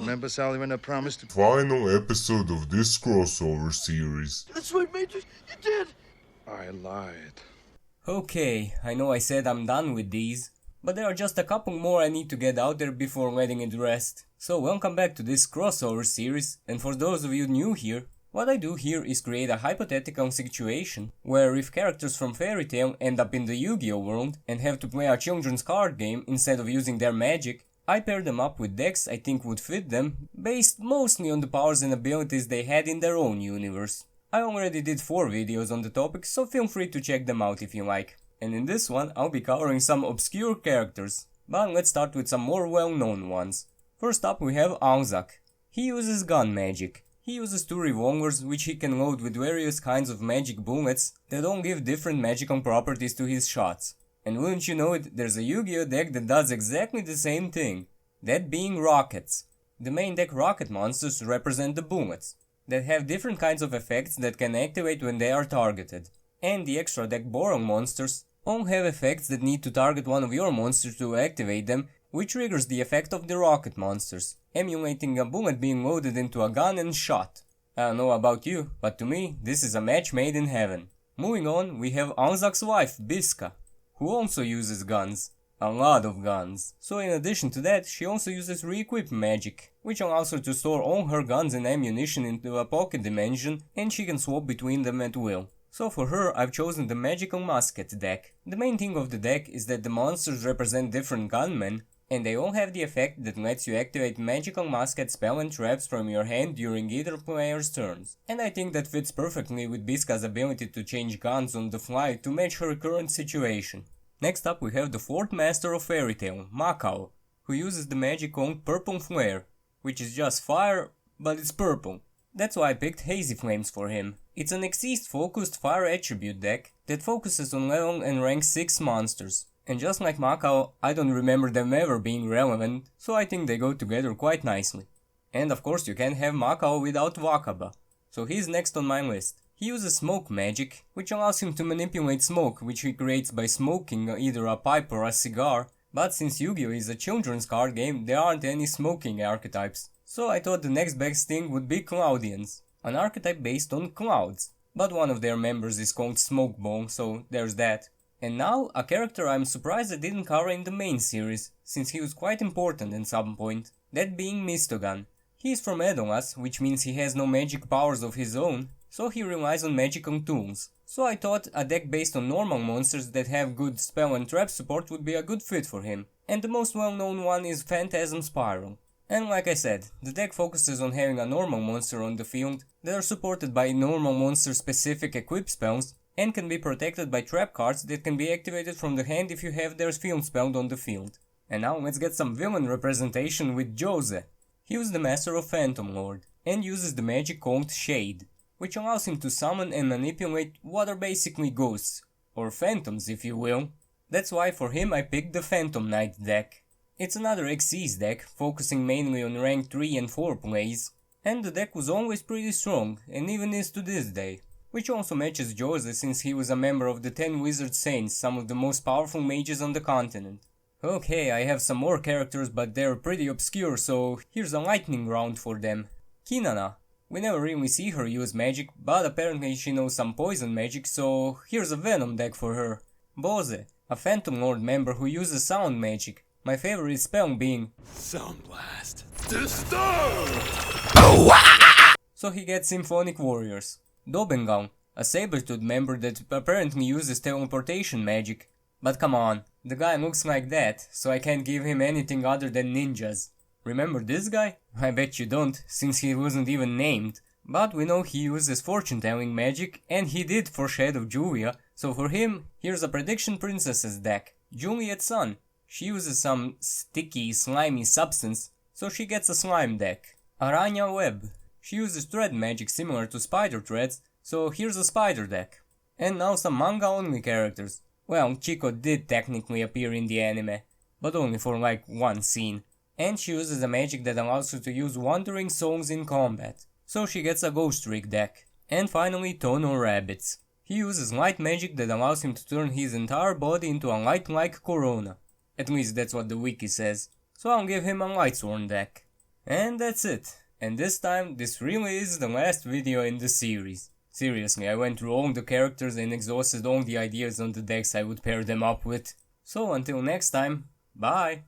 Remember, Sally, when I promised to... Final episode of this crossover series. That's right, Major. You did. I lied. Okay, I know I said I'm done with these, but there are just a couple more I need to get out there before letting it rest. So welcome back to this crossover series, and for those of you new here, what I do here is create a hypothetical situation where if characters from Fairy Tail end up in the Yu-Gi-Oh world and have to play a children's card game instead of using their magic, I pair them up with decks I think would fit them, based mostly on the powers and abilities they had in their own universe. I already did 4 videos on the topic, so feel free to check them out if you like. And in this one, I'll be covering some obscure characters, but let's start with some more well-known ones. First up we have Alzack. He uses gun magic. He uses 2 revolvers which he can load with various kinds of magic bullets that all give different magical properties to his shots. And wouldn't you know it, there's a Yu-Gi-Oh deck that does exactly the same thing, that being rockets. The main deck rocket monsters represent the bullets, that have different kinds of effects that can activate when they are targeted. And the extra deck boron monsters all have effects that need to target one of your monsters to activate them, which triggers the effect of the rocket monsters, emulating a bullet being loaded into a gun and shot. I don't know about you, but to me, this is a match made in heaven. Moving on, we have Alzack's wife, Bisca, who also uses guns. A lot of guns. So in addition to that, she also uses re-equip magic, which allows her to store all her guns and ammunition into a pocket dimension, and she can swap between them at will. So for her, I've chosen the Magical Musket deck. The main thing of the deck is that the monsters represent different gunmen, and they all have the effect that lets you activate Magical Musket spell and traps from your hand during either player's turns. And I think that fits perfectly with Bisca's ability to change guns on the fly to match her current situation. Next up we have the 4th Master of Fairy Tail, Macao, who uses the magic called Purple Flare, which is just fire, but it's purple. That's why I picked Hazy Flames for him. It's an Exceed focused fire attribute deck that focuses on level and rank 6 monsters. And just like Macao, I don't remember them ever being relevant, so I think they go together quite nicely. And of course you can't have Macao without Wakaba, so he's next on my list. He uses smoke magic, which allows him to manipulate smoke, which he creates by smoking either a pipe or a cigar, but since Yu-Gi-Oh is a children's card game, there aren't any smoking archetypes. So I thought the next best thing would be Cloudians, an archetype based on clouds, but one of their members is called Smokeball, so there's that. And now, a character I'm surprised I didn't cover in the main series, since he was quite important at some point, that being Mystogan. He is from Edolas, which means he has no magic powers of his own, so he relies on magical tools. So I thought a deck based on normal monsters that have good spell and trap support would be a good fit for him, and the most well-known one is Phantasm Spiral. And like I said, the deck focuses on having a normal monster on the field that are supported by normal monster specific equip spells and can be protected by trap cards that can be activated from the hand if you have their field spelled on the field. And now let's get some villain representation with Boze. He was the master of Phantom Lord and uses the magic called Shade, which allows him to summon and manipulate what are basically ghosts, or phantoms if you will. That's why for him I picked the Phantom Knight deck. It's another Xyz deck, focusing mainly on rank 3 and 4 plays, and the deck was always pretty strong, and even is to this day, which also matches Boze since he was a member of the 10 Wizard Saints, some of the most powerful mages on the continent. Okay, I have some more characters, but they're pretty obscure, so here's a lightning round for them. Kinana. We never really see her use magic, but apparently she knows some poison magic, so here's a Venom deck for her. Boze, a Phantom Lord member who uses sound magic, my favorite spell being Sound Blast. Disturb! So he gets Symphonic Warriors. Dobengal, a Sabertooth member that apparently uses teleportation magic. But come on, the guy looks like that, so I can't give him anything other than ninjas. Remember this guy? I bet you don't, since he wasn't even named. But we know he uses fortune-telling magic, and he did foreshadow Julia, so for him, here's a Prediction Princesses deck. Juliet Sun. She uses some sticky, slimy substance, so she gets a slime deck. Araña Webb. She uses thread magic similar to spider threads, so here's a spider deck. And now some manga-only characters. Well, Chico did technically appear in the anime, but only for like one scene. And she uses a magic that allows her to use Wandering Souls in combat, so she gets a Ghost Trick deck. And finally Tono Rabbits. He uses light magic that allows him to turn his entire body into a light-like corona. At least that's what the wiki says, so I'll give him a Lightsworn deck. And that's it. And this time, this really is the last video in the series. Seriously, I went through all the characters and exhausted all the ideas on the decks I would pair them up with. So until next time, bye!